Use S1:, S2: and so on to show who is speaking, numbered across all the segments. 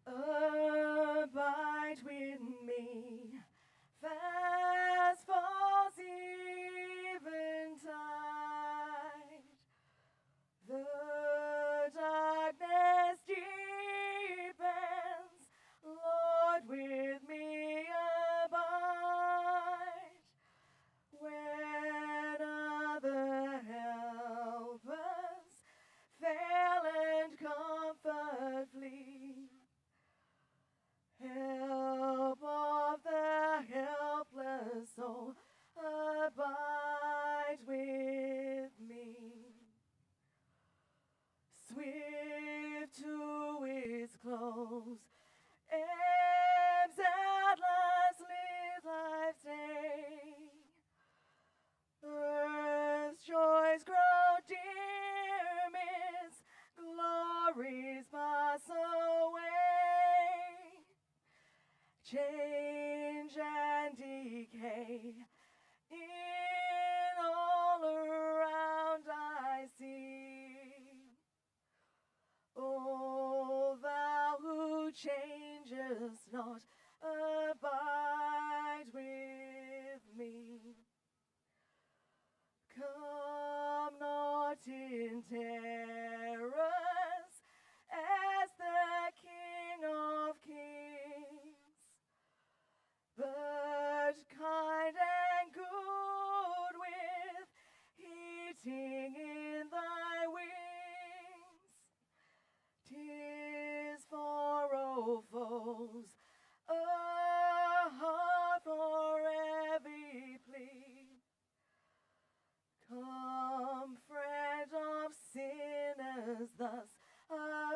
S1: Abide with me, fast falls eventide. The darkness deepens, Lord, with me abide. When other helpers fail and comfort flee, help of the helpless soul, abide with me. Swift to its close, ebbs at last live life's day. Earth's joys grow dim, its glories pass away. Change and decay in all around I see. O thou who changest not, abide with me. Come not in terrors as the King of Kings, but kind and good with heating in thy wings. 'Tis for, O foes,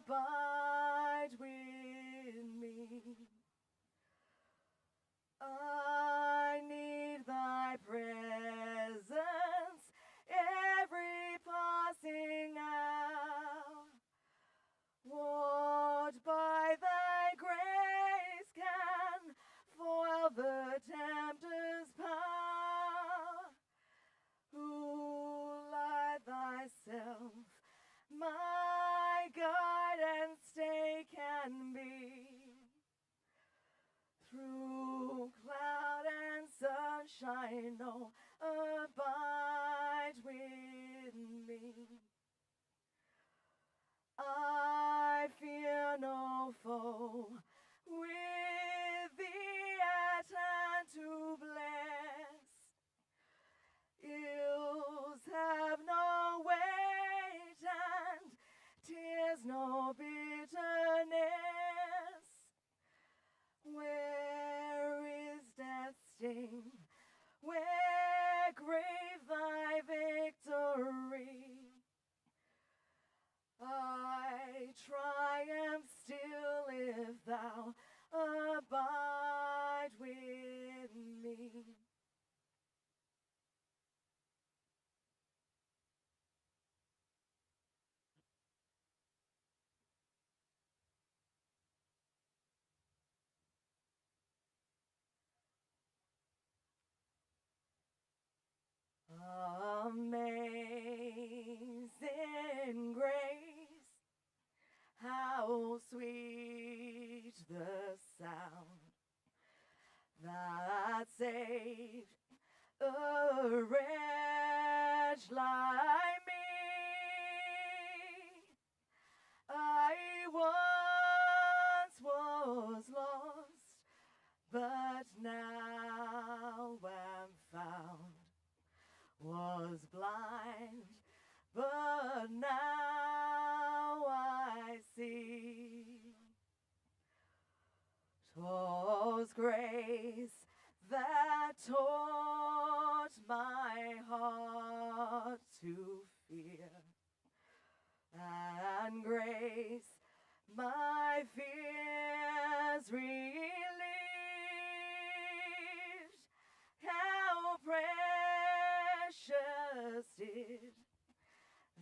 S1: abide with me. I need thy presence every passing hour. What by thy grace can foil the tempter's power? Who like thyself my guide and stay can be? Through cloud and sunshine, oh, abide with me. I fear no foe, with thee at hand to bless. Ills have no weight and tears no bitterness. Where is death's sting? Where grave thy victory? I triumph still if thou abide with me. Amazing grace, how sweet the sound that saved a wretch like me. I once was lost, but now am found. Was blind, but now I see. 'Twas grace that taught my heart to fear, and grace my fears relieved. How precious did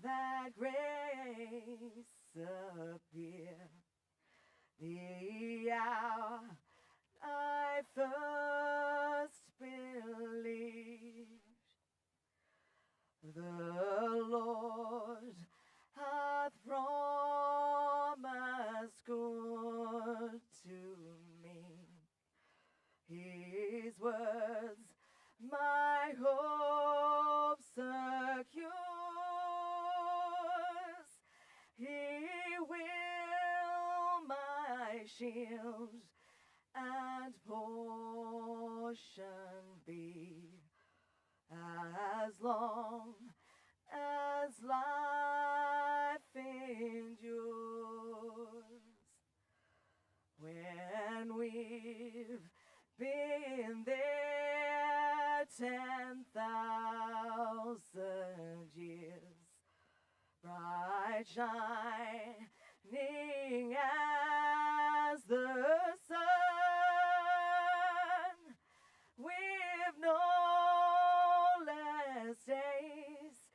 S1: that grace appear, the hour I first believed. The Lord hath promised good to me. His words my hope secures. He will my shield and portion be, as long as life endures. When we've been there 10,000 years, bright shining as the sun, we've no less days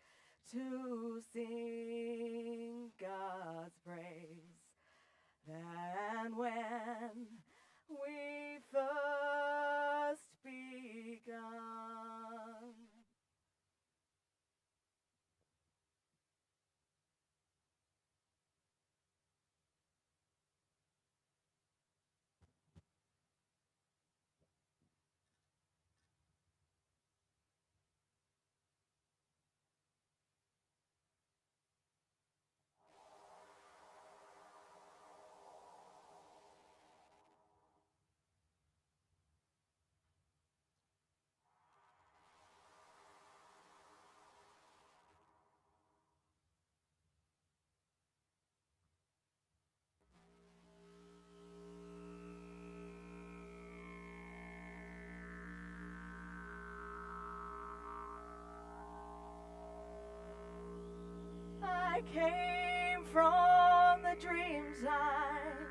S1: to sing God's praise than when we first begun. I came from the dream time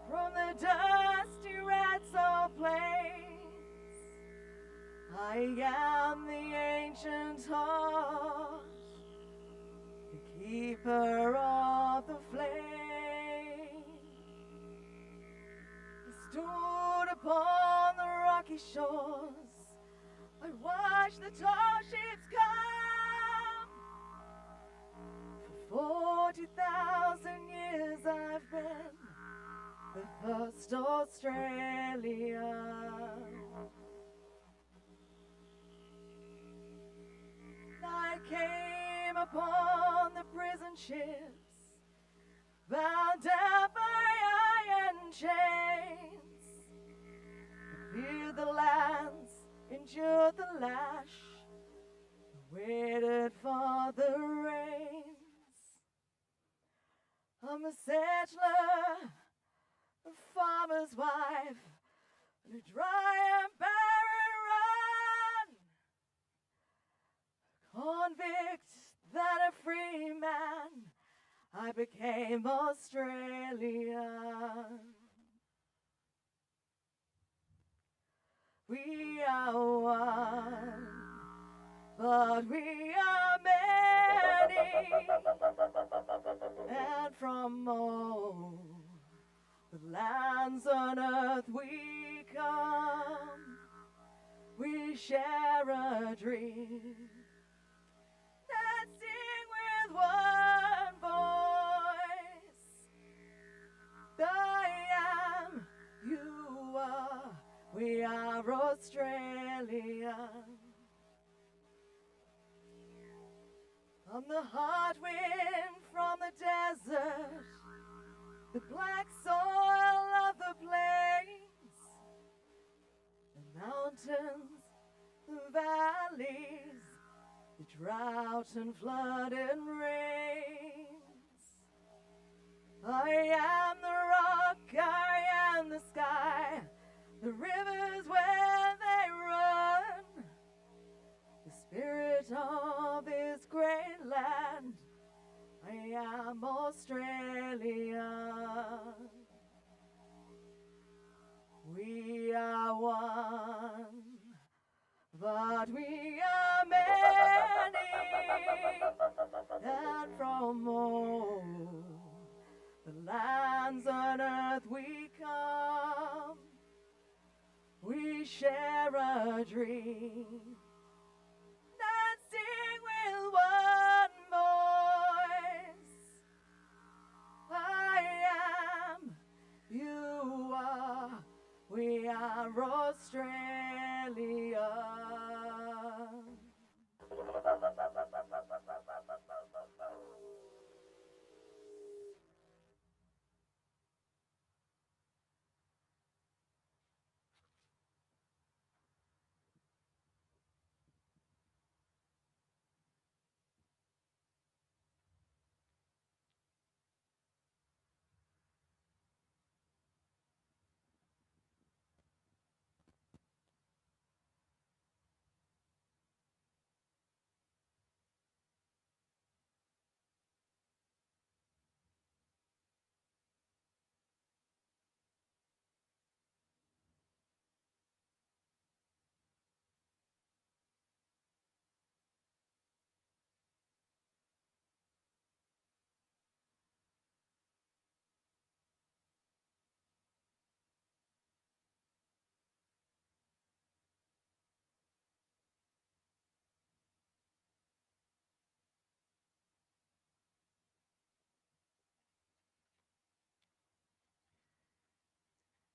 S1: from the dusty rats of plains. I am the ancient heart, the keeper of the flame. I stood upon the rocky shores, I watched the tall ships come. For 40,000 years I've been the first Australian. I came upon the prison ships, bound down by iron chains. I feared the lands, endured the lash, waited for the rains. I'm a settler, a farmer's wife, and a dry and barren run. Convict, then a free man, I became Australian. We are one, but we are many, and from all the lands on earth we come, we share a dream, that sing with one voice. I am, you are, we are Australian. I'm the hard wind from the desert, the black soil of the plains, the mountains, the valleys, the drought and flood and rains. I am the rock, I am the sky, the rivers where they run, the spirit of this great land. I am Australian. We are one, but we are many, and from all the lands on earth we come, we share a dream, that sing with one voice. I am, you are, we are Australia.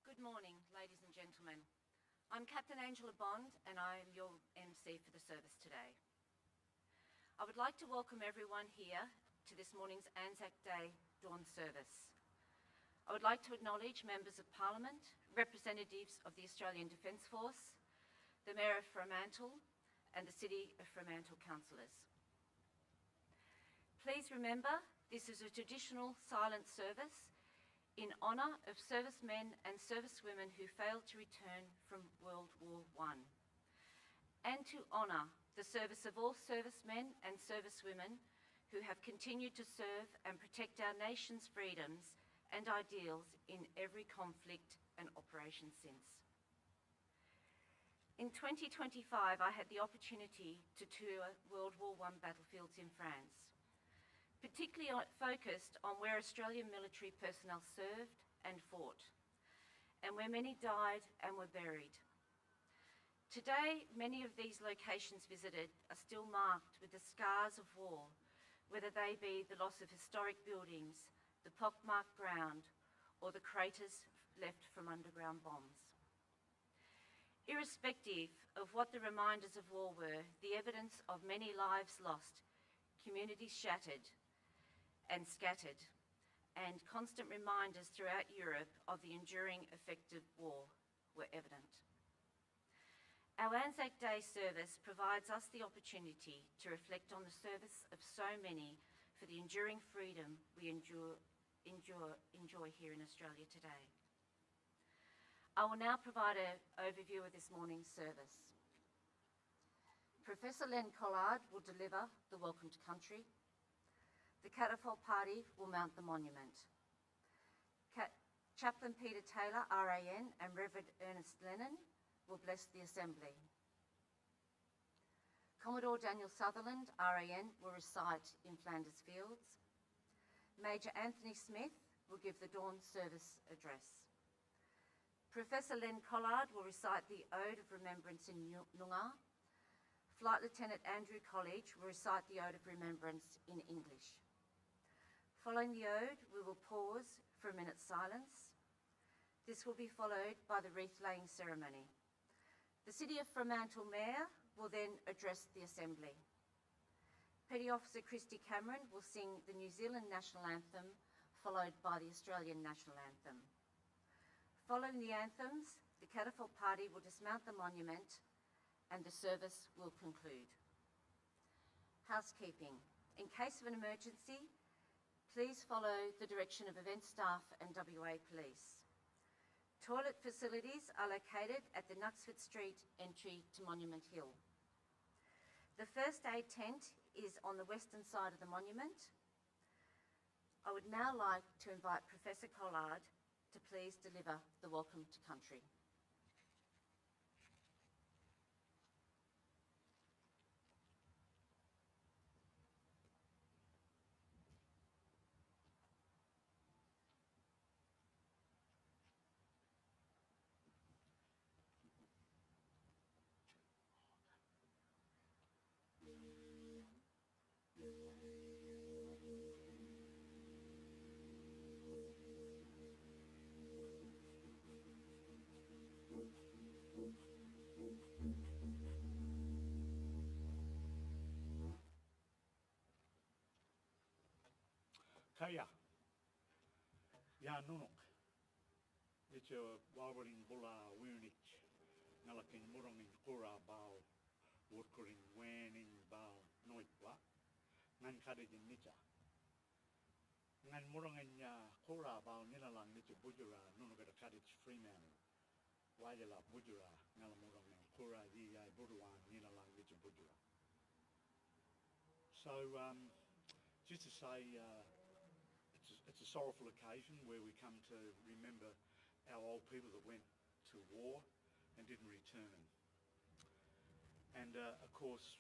S2: Good morning, ladies and gentlemen. I'm Captain Angela Bond and I am your MC for the service today. I would like to welcome everyone here to this morning's Anzac Day Dawn Service. I would like to acknowledge members of Parliament, representatives of the Australian Defence Force, the Mayor of Fremantle and the City of Fremantle councillors. Please remember, this is a traditional silent service in honour of servicemen and servicewomen who failed to return from World War I, and to honour the service of all servicemen and servicewomen who have continued to serve and protect our nation's freedoms and ideals in every conflict and operation since. In 2025, I had the opportunity to tour World War I battlefields in France, particularly focused on where Australian military personnel served and fought, and where many died and were buried. Today, many of these locations visited are still marked with the scars of war, whether they be the loss of historic buildings, the pockmarked ground, or the craters left from underground bombs. Irrespective of what the reminders of war were, the evidence of many lives lost, communities shattered and scattered, and constant reminders throughout Europe of the enduring effect of war were evident. Our Anzac Day service provides us the opportunity to reflect on the service of so many for the enduring freedom we enjoy here in Australia today. I will now provide an overview of this morning's service. Professor Len Collard will deliver the Welcome to Country. The Catapult Party will mount the monument. Chaplain Peter Taylor, RAN, and Reverend Ernest Lennon will bless the Assembly. Commodore Daniel Sutherland, RAN, will recite In Flanders Fields. Major Anthony Smith will give the dawn service address. Professor Len Collard will recite the Ode of Remembrance in Noongar. Flight Lieutenant Andrew College will recite the Ode of Remembrance in English. Following the Ode, we will pause for a minute's silence. This will be followed by the wreath-laying ceremony. The City of Fremantle Mayor will then address the Assembly. Petty Officer Christy Cameron will sing the New Zealand National Anthem, followed by the Australian National Anthem. Following the anthems, the Catapult Party will dismount the monument and the service will conclude. Housekeeping. In case of an emergency, please follow the direction of event staff and WA Police. Toilet facilities are located at the Knutsford Street entry to Monument Hill. The first aid tent is on the western side of the monument. I would now like to invite Professor Collard to please deliver the Welcome to Country.
S3: Kaya, ya nunuk, itu wawaring bula winik, ngalaking muranging kura bao, wurkuring wening bao noitwa, ngan kadijin nita. Ngan muranging kura bao nilalang nita bujura, nunuk ada kadij Fremantle, wajala bujura, ngalamuranging kura yiyay buruan nilalang nita bujura. So, just to say, it's a sorrowful occasion where we come to remember our old people that went to war and didn't return. And of course,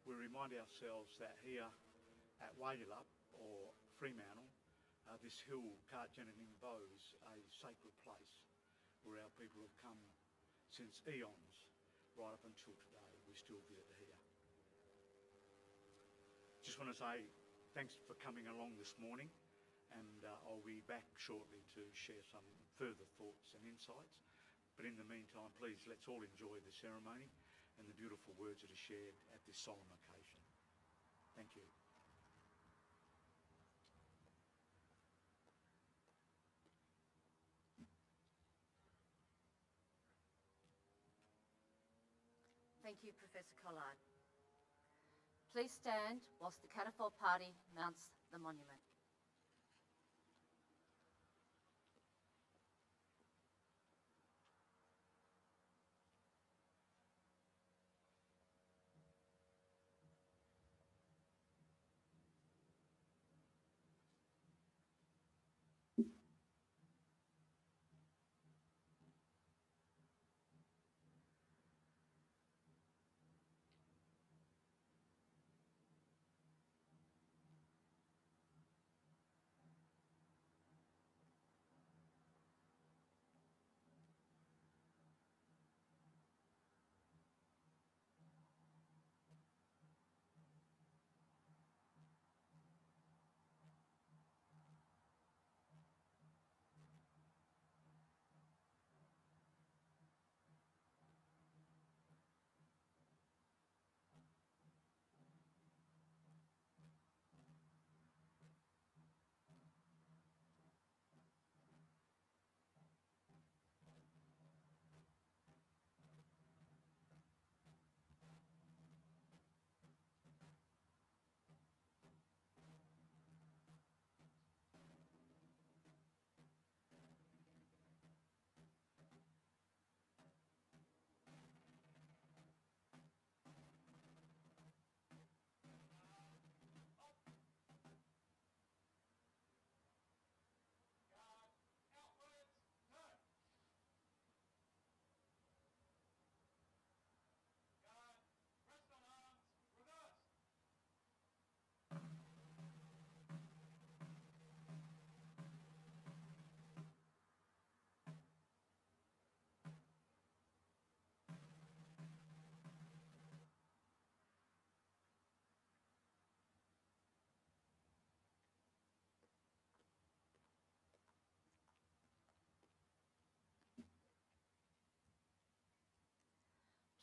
S3: we remind ourselves that here at Wayallup or Fremantle, this hill, Kartjananimbo, is a sacred place where our people have come since eons, right up until today. We still visit here. Just want to say thanks for coming along this morning. And I'll be back shortly to share some further thoughts and insights. But in the meantime, please, let's all enjoy the ceremony and the beautiful words that are shared at this solemn occasion. Thank you.
S2: Thank you, Professor Collard. Please stand whilst the Catapult Party mounts the monument.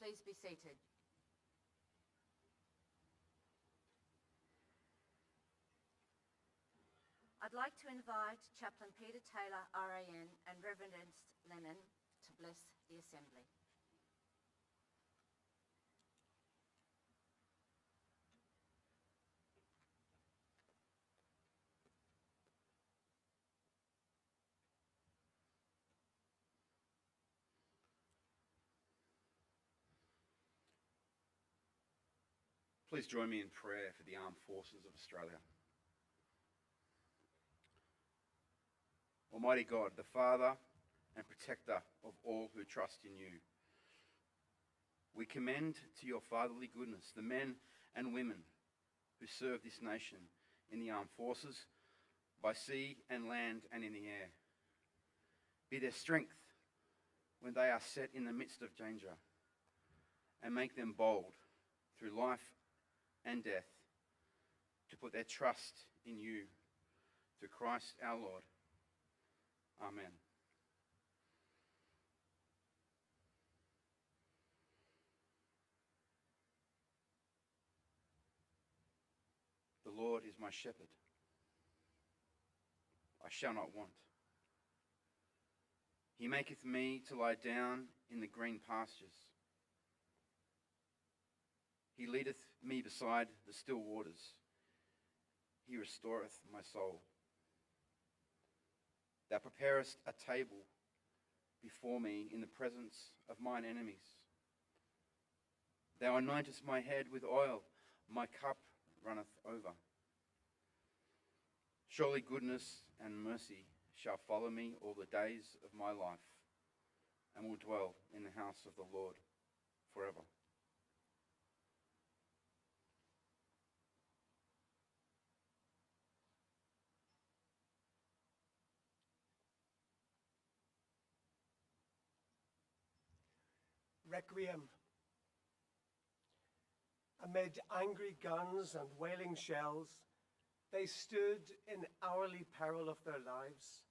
S2: Please be seated. I'd like to invite Chaplain Peter Taylor, RAN, and Reverend Lennon to bless the Assembly.
S4: Please join me in prayer for the Armed Forces of Australia. Almighty God, the Father and Protector of all who trust in you, we commend to your fatherly goodness the men and women who serve this nation in the armed forces, by sea and land and in the air. Be their strength when they are set in the midst of danger, and make them bold through life and death to put their trust in you, through Christ our Lord. Amen. The Lord is my shepherd. I shall not want. He maketh me to lie down in the green pastures. He leadeth me beside the still waters. He restoreth my soul. Thou preparest a table before me in the presence of mine enemies. Thou anointest my head with oil, my cup runneth over. Surely goodness and mercy shall follow me all the days of my life, and will dwell in the house of the Lord forever.
S5: Requiem. Amid angry guns and wailing shells, they stood in hourly peril of their lives,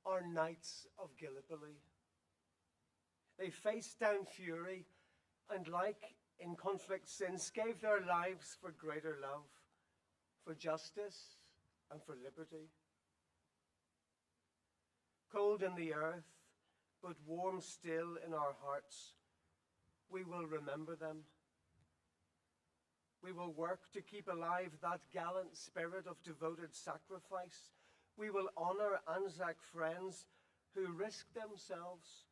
S5: our knights of Gallipoli. They faced down fury and, like in conflict since, gave their lives for greater love, for justice and for liberty. Cold in the earth, but warm still in our hearts, we will remember them. We will work to keep alive that gallant spirit of devoted sacrifice. We will honour Anzac friends who risked themselves,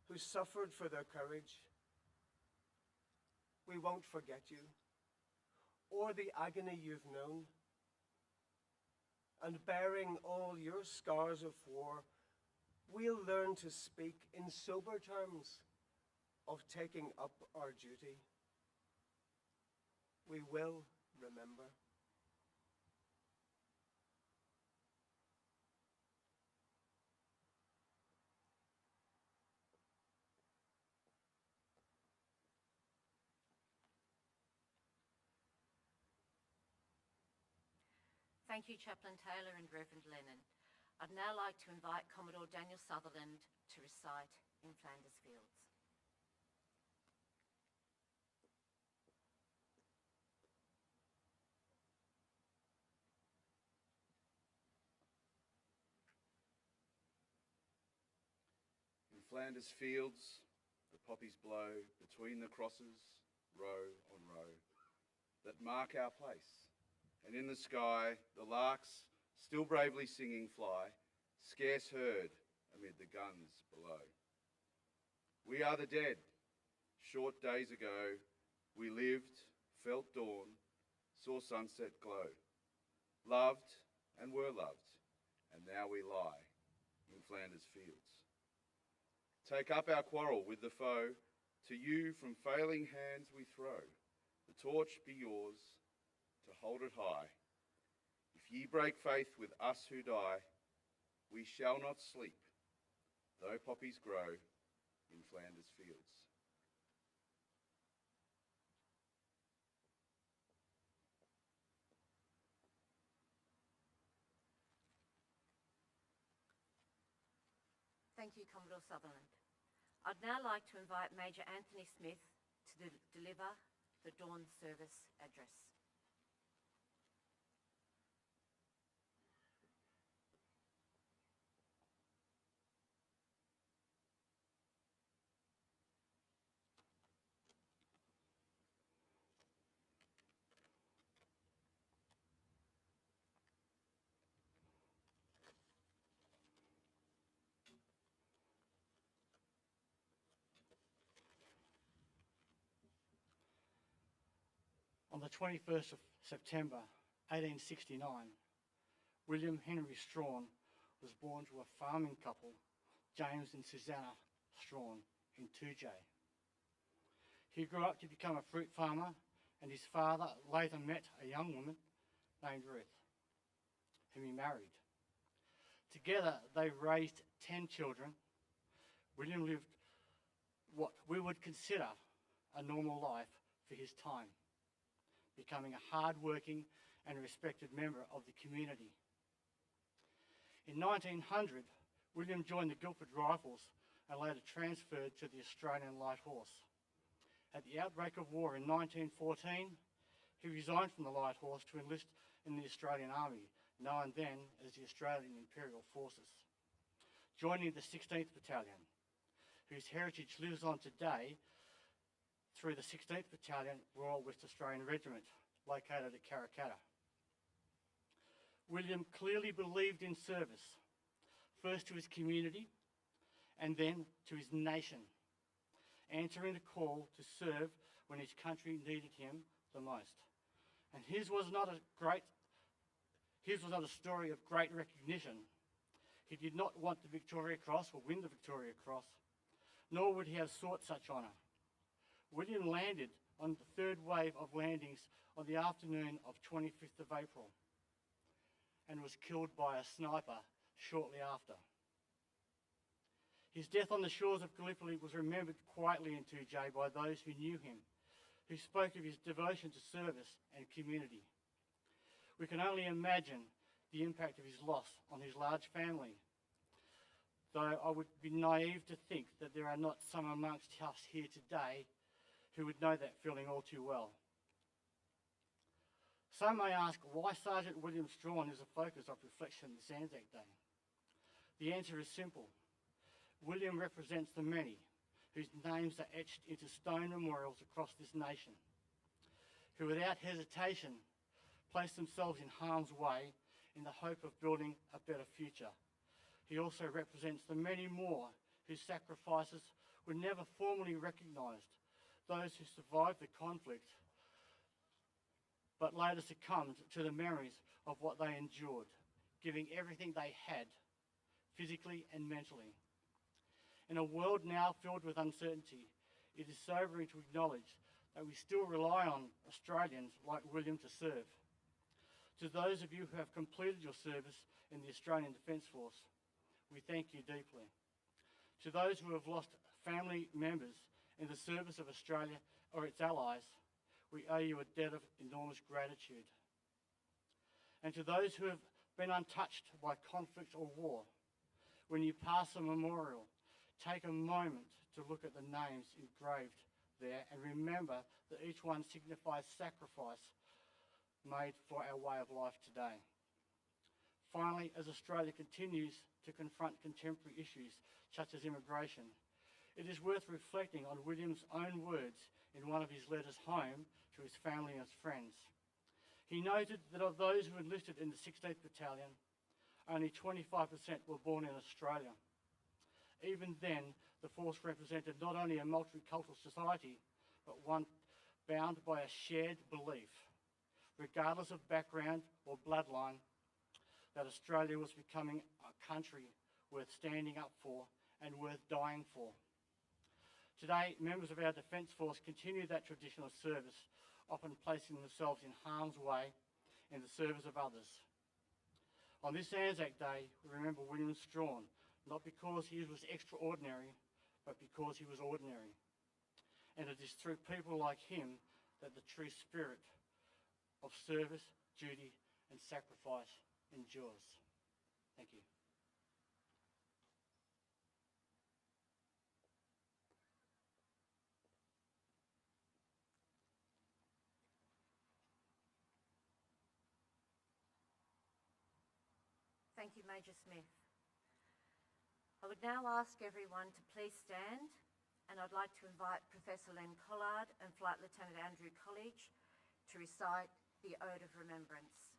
S5: who suffered for their courage. We won't forget you, or the agony you've known. And bearing all your scars of war, we'll learn to speak in sober terms of taking up our duty. We will remember.
S2: Thank you, Chaplain Taylor and Reverend Lennon. I'd now like to invite Commodore Daniel Sutherland to recite In Flanders Fields.
S4: In Flanders fields, the poppies blow between the crosses, row on row, that mark our place. And in the sky, the larks, still bravely singing, fly, scarce heard amid the guns below. We are the dead. Short days ago, we lived, felt dawn, saw sunset glow, loved and were loved, and now we lie in Flanders fields. Take up our quarrel with the foe, to you from failing hands we throw. The torch be yours, to hold it high. If ye break faith with us who die, we shall not sleep, though poppies grow in Flanders fields.
S2: Thank you, Commodore Sutherland. I'd now like to invite Major Anthony Smith to deliver the dawn service address.
S6: On the 21st of September 1869, William Henry Strawn was born to a farming couple, James and Susanna Strawn, in 2J. He grew up to become a fruit farmer, and his father later met a young woman named Wreath, whom he married. Together they raised 10 children. William lived what we would consider a normal life for his time, becoming a hard-working and respected member of the community. In 1900, William joined the Guildford Rifles and later transferred to the Australian Light Horse. At the outbreak of war in 1914, he resigned from the Light Horse to enlist in the Australian Army, known then as the Australian Imperial Forces, joining the 16th Battalion, whose heritage lives on today through the 16th Battalion Royal West Australian Regiment, located at Karrakatta. William clearly believed in service, first to his community and then to his nation, answering the call to serve when his country needed him the most. And his was not a story of great recognition. He did not want the Victoria Cross or win the Victoria Cross, nor would he have sought such honour. William landed on the third wave of landings on the afternoon of 25th of April and was killed by a sniper shortly after. His death on the shores of Gallipoli was remembered quietly in 2J by those who knew him, who spoke of his devotion to service and community. We can only imagine the impact of his loss on his large family, though I would be naive to think that there are not some amongst us here today who would know that feeling all too well. Some may ask why Sergeant William Strawn is a focus of reflection this Anzac Day. The answer is simple. William represents the many whose names are etched into stone memorials across this nation, who without hesitation place themselves in harm's way in the hope of building a better future. He also represents the many more whose sacrifices were never formally recognised, those who survived the conflict but later succumbed to the memories of what they endured, giving everything they had, physically and mentally. In a world now filled with uncertainty, it is sobering to acknowledge that we still rely on Australians like William to serve. To those of you who have completed your service in the Australian Defence Force, we thank you deeply. To those who have lost family members in the service of Australia or its allies, we owe you a debt of enormous gratitude. And to those who have been untouched by conflict or war, when you pass a memorial, take a moment to look at the names engraved there and remember that each one signifies sacrifice made for our way of life today. Finally, as Australia continues to confront contemporary issues such as immigration, it is worth reflecting on William's own words in one of his letters home to his family and his friends. He noted that of those who enlisted in the 16th Battalion, only 25% were born in Australia. Even then, the force represented not only a multicultural society, but one bound by a shared belief, regardless of background or bloodline, that Australia was becoming a country worth standing up for and worth dying for. Today, members of our Defence Force continue that tradition of service, often placing themselves in harm's way in the service of others. On this Anzac Day, we remember William Strawn, not because he was extraordinary, but because he was ordinary. And it is through people like him that the true spirit of service, duty and sacrifice endures. Thank you.
S2: Thank you, Major Smith. I would now ask everyone to please stand, and I'd like to invite Professor Len Collard and Flight Lieutenant Andrew College to recite the Ode of Remembrance.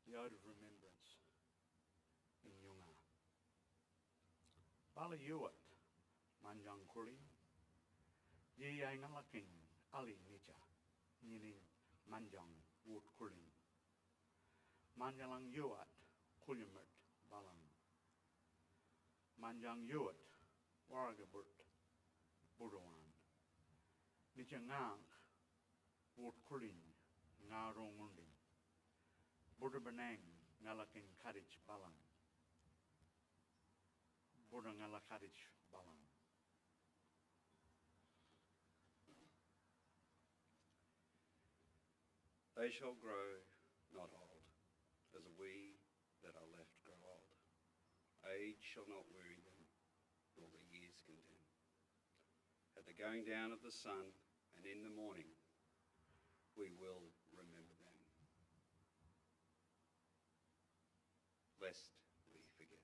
S3: The Ode of Remembrance in Yunga. Bala Yuat, Manjang Kuri, Ye Ngalakin, Ali Nija, Nini Manjang Wood Kuri, Manjalang Yuat, Kulyamut, Balang, Manjang Yuat, Waragaburt, Budawan, Nijangang, Wood Kuri, Ngarong Buddha Benang, Ngalakin Kadich Balang. Buddha Ngala Kadich Balang.
S4: They shall grow not old, as we that are left grow old. Age shall not weary them, nor the years condemn. At the going down of the sun and in the morning, we will remember them, lest we forget.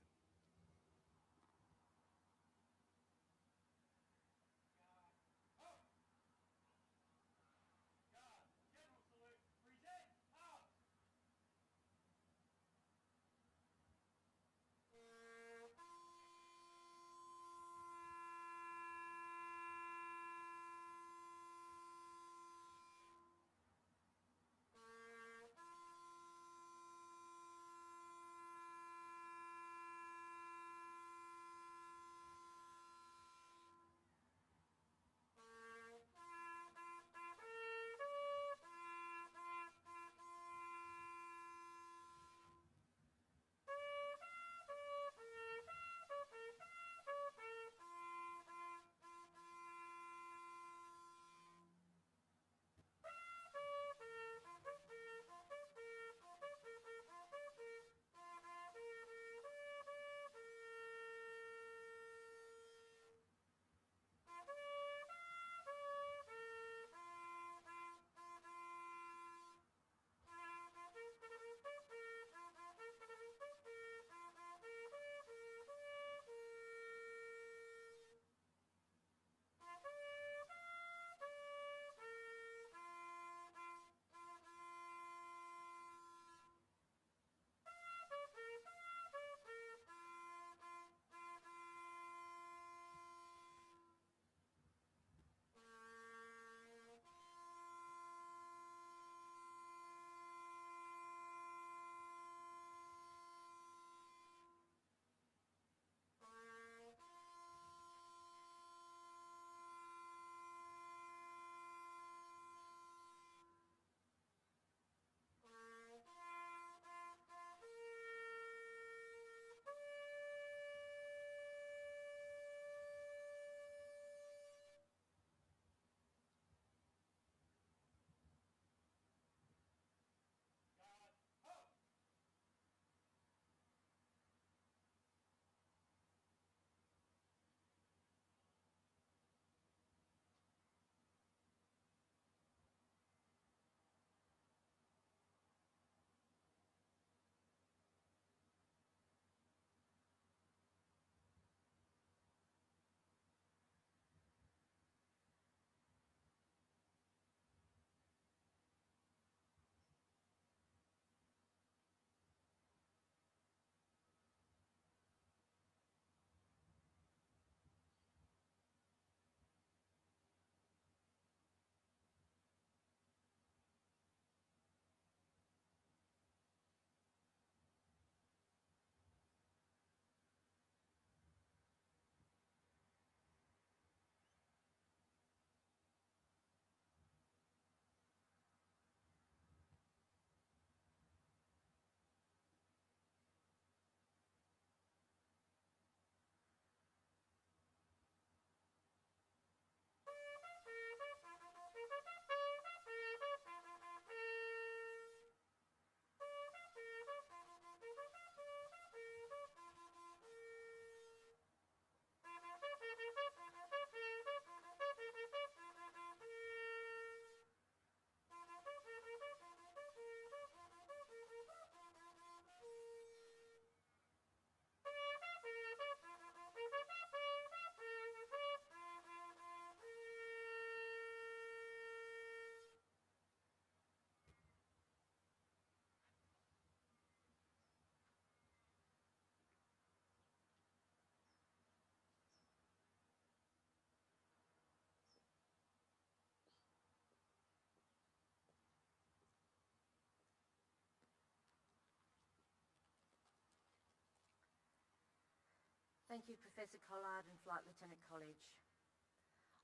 S2: Thank you, Professor Collard and Flight Lieutenant College.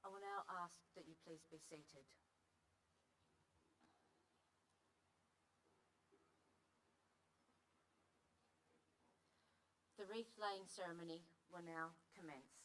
S2: I will now ask that you please be seated. The wreath laying ceremony will now commence.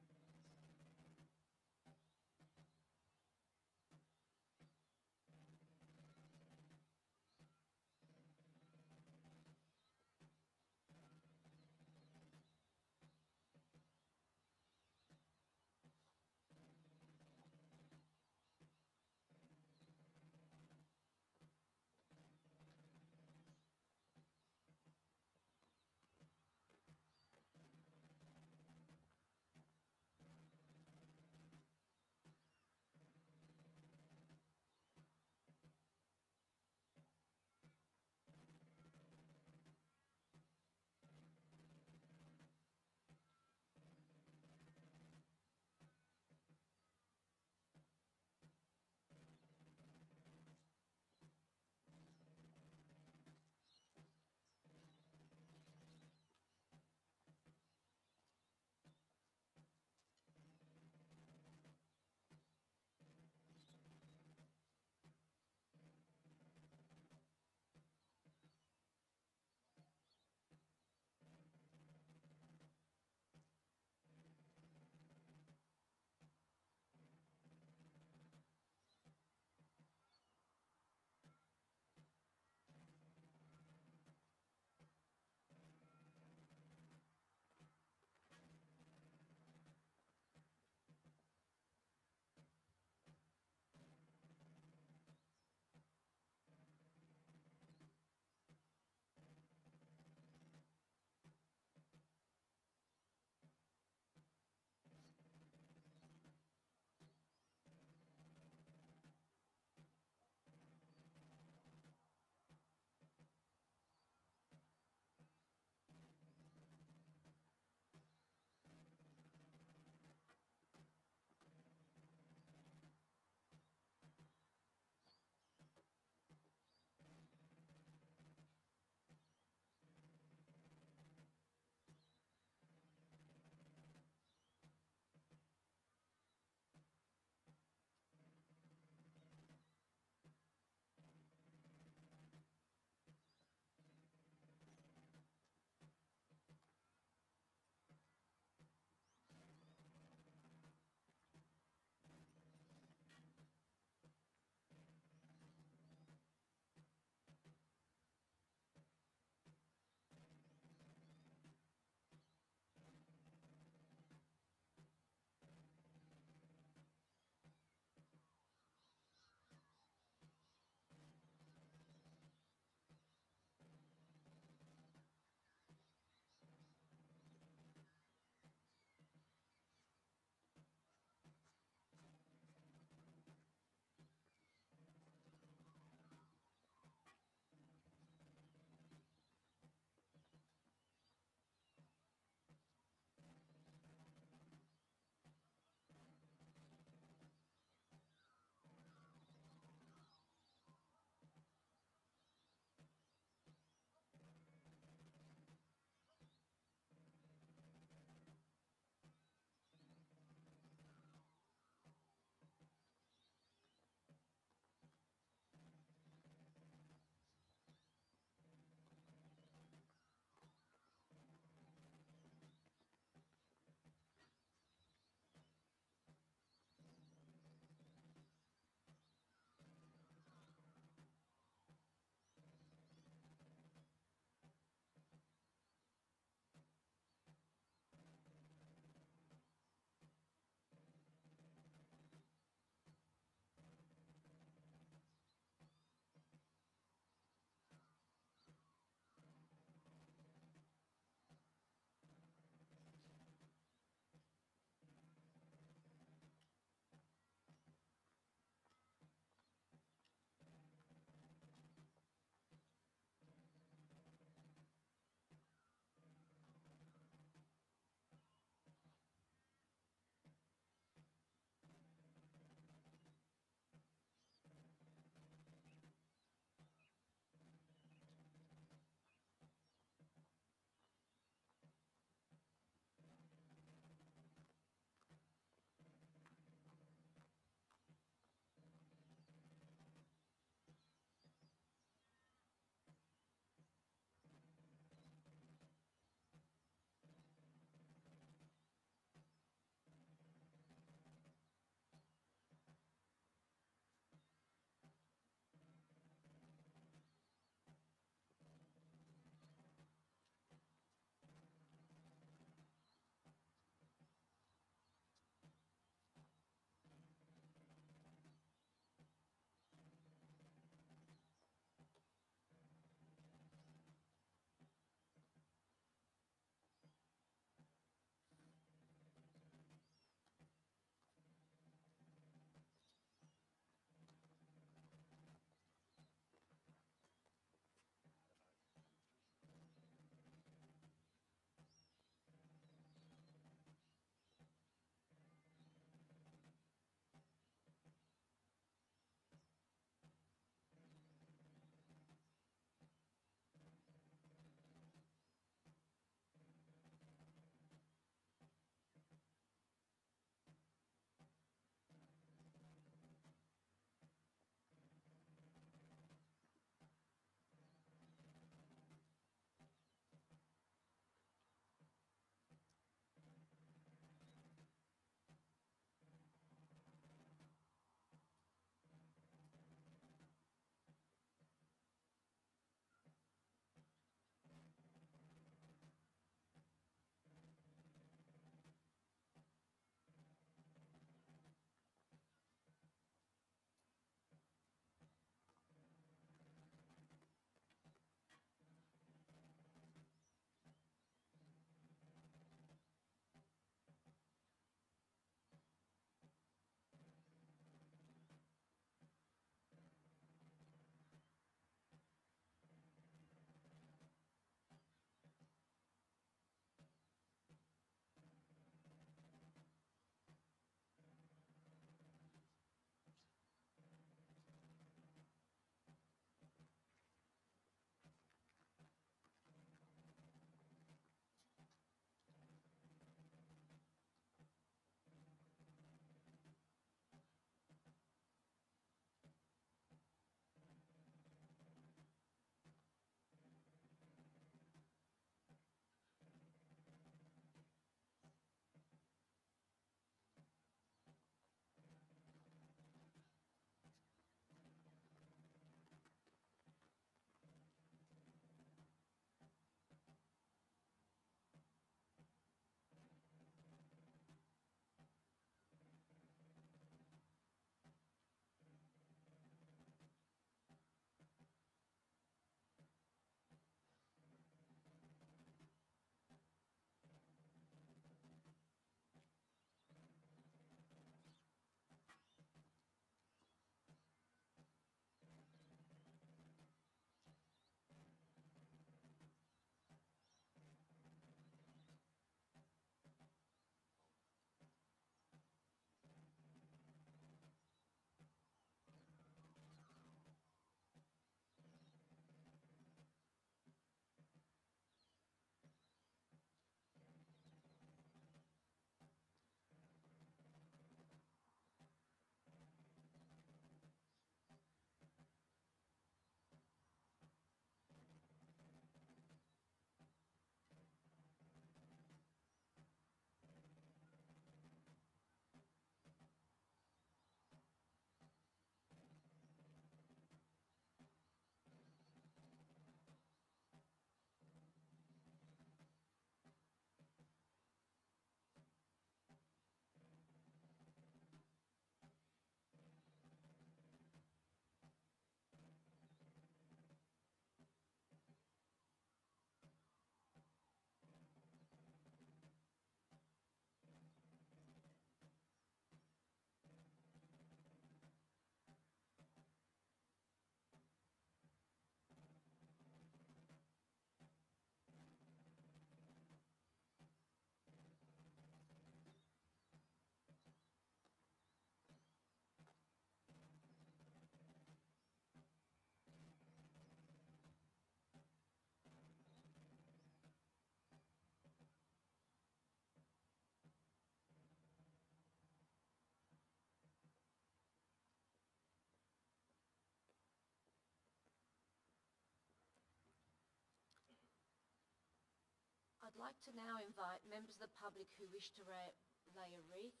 S2: I'd like to now invite members of the public who wish to lay a wreath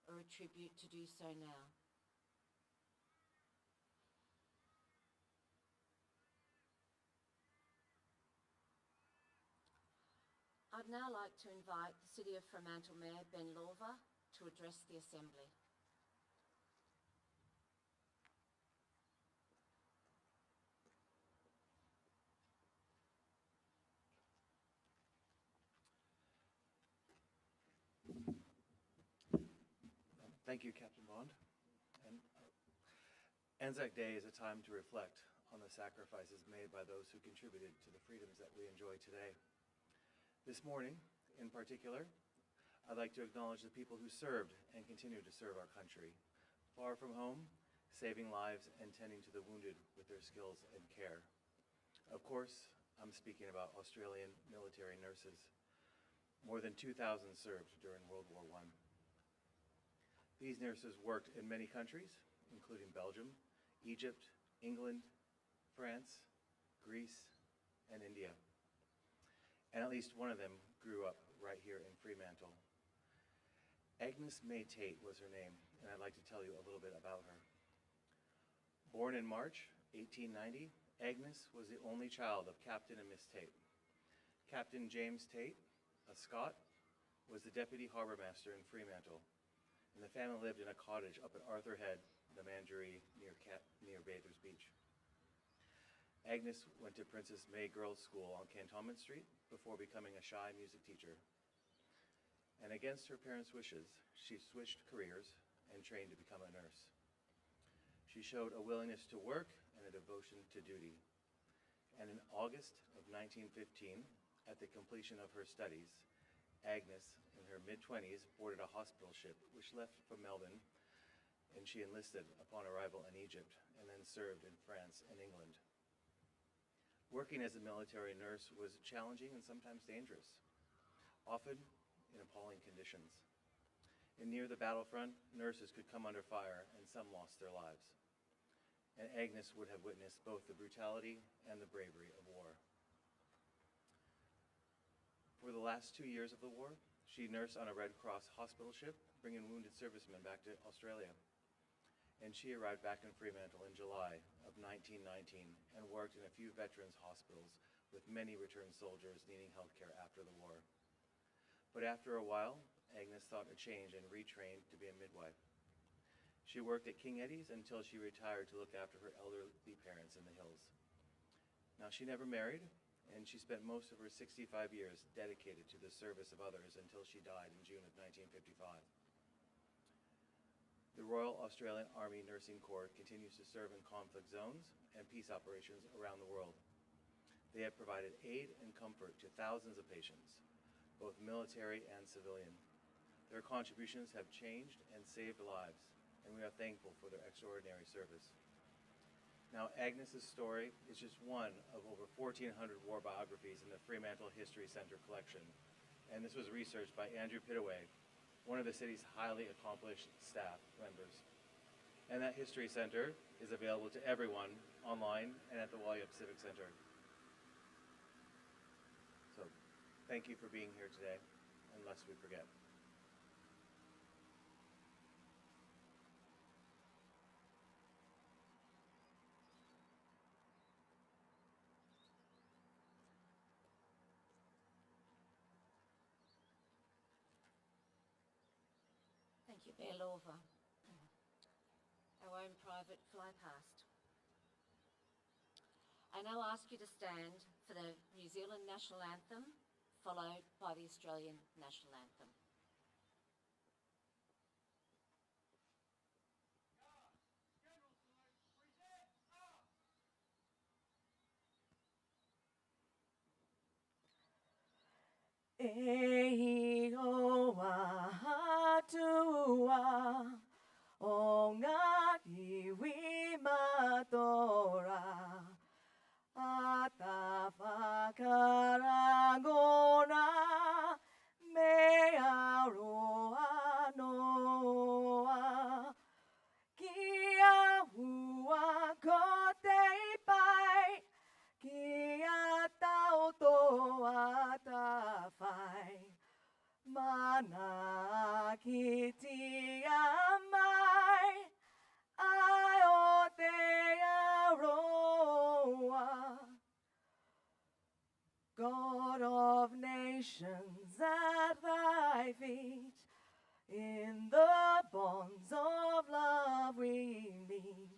S2: or a tribute to do so now. I'd now like to invite the City of Fremantle Mayor Ben Lorver to address the Assembly.
S7: Thank you, Captain Bond. And Anzac Day is a time to reflect on the sacrifices made by those who contributed to the freedoms that we enjoy today. This morning, in particular, I'd like to acknowledge the people who served and continue to serve our country, far from home, saving lives and tending to the wounded with their skills and care. Of course, I'm speaking about Australian military nurses. More than 2,000 served during World War I. These nurses worked in many countries, including Belgium, Egypt, England, France, Greece, and India. And at least one of them grew up right here in Fremantle. Agnes May Tate was her name, and I'd like to tell you a little bit about her. Born in March 1890, Agnes was the only child of Captain and Miss Tate. Captain James Tate, a Scot, was the deputy harbour master in Fremantle, and the family lived in a cottage up at Arthur Head, the Mandaree, near Bathurst Beach. Agnes went to Princess May Girls' School on Cantonment Street before becoming a shy music teacher. And against her parents' wishes, she switched careers and trained to become a nurse. She showed a willingness to work and a devotion to duty. And in August of 1915, at the completion of her studies, Agnes, in her mid-20s, boarded a hospital ship which left for Melbourne, and she enlisted upon arrival in Egypt and then served in France and England. Working as a military nurse was challenging and sometimes dangerous, often in appalling conditions. And near the battlefront, nurses could come under fire and some lost their lives. And Agnes would have witnessed both the brutality and the bravery of war. For the last 2 years of the war, she nursed on a Red Cross hospital ship, bringing wounded servicemen back to Australia. And she arrived back in Fremantle in July of 1919 and worked in a few veterans' hospitals with many returned soldiers needing health care after the war. But after a while, Agnes thought a change and retrained to be a midwife. She worked at King Eddie's until she retired to look after her elderly parents in the hills. Now, she never married, and she spent most of her 65 years dedicated to the service of others until she died in June of 1955. The Royal Australian Army Nursing Corps continues to serve in conflict zones and peace operations around the world. They have provided aid and comfort to thousands of patients, both military and civilian. Their contributions have changed and saved lives, and we are thankful for their extraordinary service. Now, Agnes's story is just one of over 1,400 war biographies in the Fremantle History Center collection, and this was researched by Andrew Pittaway, one of the city's highly accomplished staff members. And that History Center is available to everyone online and at the Walyup Civic Center. So, thank you for being here today, and lest we forget.
S2: Thank you, Mayor Lorver. Our own private fly past. I now ask you to stand for the New Zealand National Anthem, followed by the Australian National Anthem.
S1: E o atua o ngā iwi matora a ta whakarangona me aroa noa kia hua ko te pai kia tau toa ta whai nations at thy feet. In the bonds of love we meet.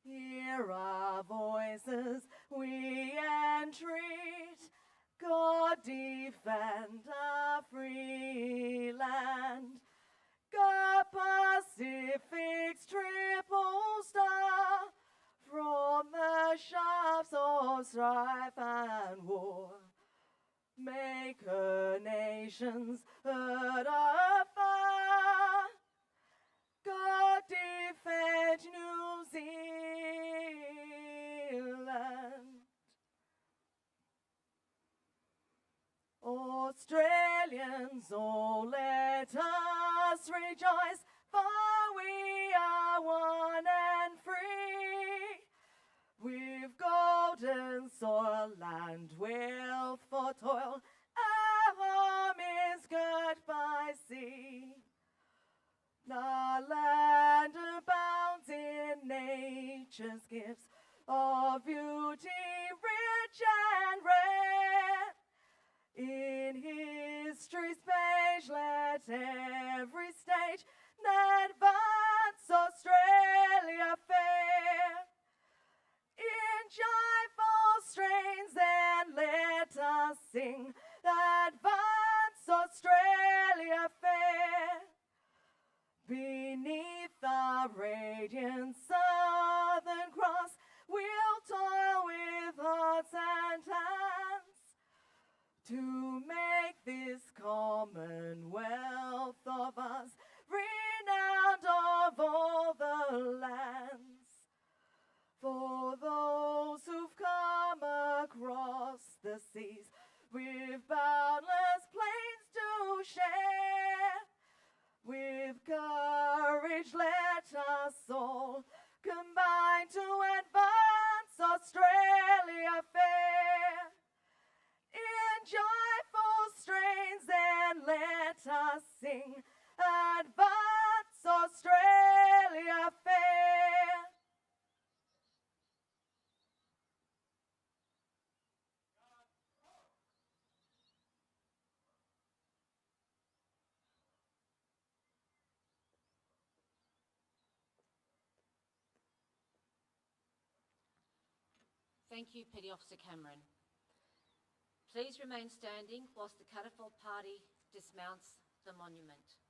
S1: Hear our voices, we entreat. God defend our free land. God Pacific's triple star, from the shafts of strife and war, make her nations heard afar. God defend New Zealand. Australians, oh, let us rejoice, for we are one and free. We've golden soil, land, wealth for toil, our home is girt by sea. The land abounds in nature's gifts of beauty, rich and rare. In history's page, let every stage advance Australia fair. In joyful strains, then let us sing, advance Australia fair. Beneath the radiant Southern Cross, we'll toil with hearts and hands to make this commonwealth of us renowned of all the lands. For those who've come across the seas with boundless plains to share, with courage let us all combine to advance Australia fair. In joyful strains then let us sing, advance Australia fair.
S2: Thank you, Petty Officer Cameron. Please remain standing whilst the catapult party dismounts the monument.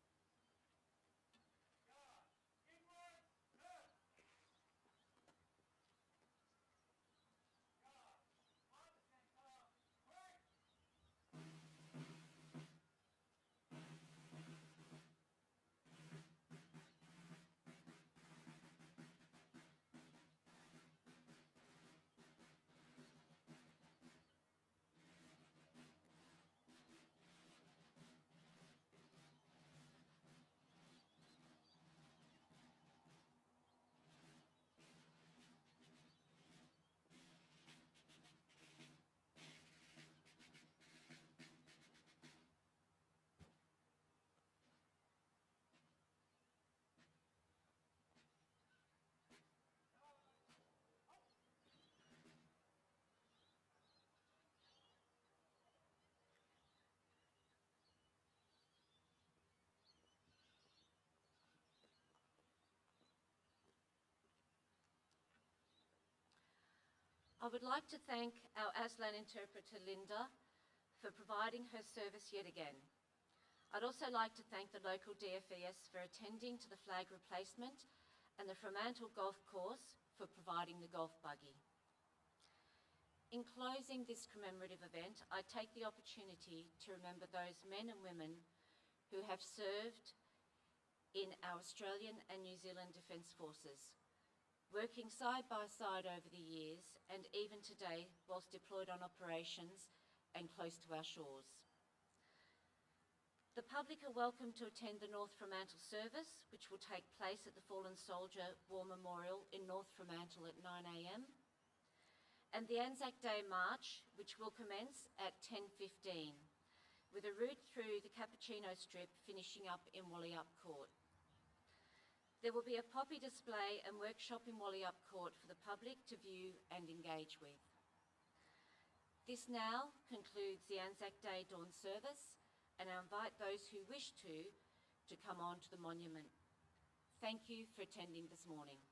S2: I would like to thank our Aslan interpreter, Linda, for providing her service yet again. I'd also like to thank the local DFES for attending to the flag replacement and the Fremantle Golf Course for providing the golf buggy. In closing this commemorative event, I take the opportunity to remember those men and women who have served in our Australian and New Zealand Defence Forces, working side by side over the years and even today whilst deployed on operations and close to our shores. The public are welcome to attend the North Fremantle service, which will take place at the Fallen Soldier War Memorial in North Fremantle at 9 a.m, and the Anzac Day March, which will commence at 10:15, with a route through the Cappuccino Strip finishing up in Wallyup Court. There will be a poppy display and workshop in Wallyup Court for the public to view and engage with. This now concludes the Anzac Day Dawn Service, and I invite those who wish to come on to the monument. Thank you for attending this morning.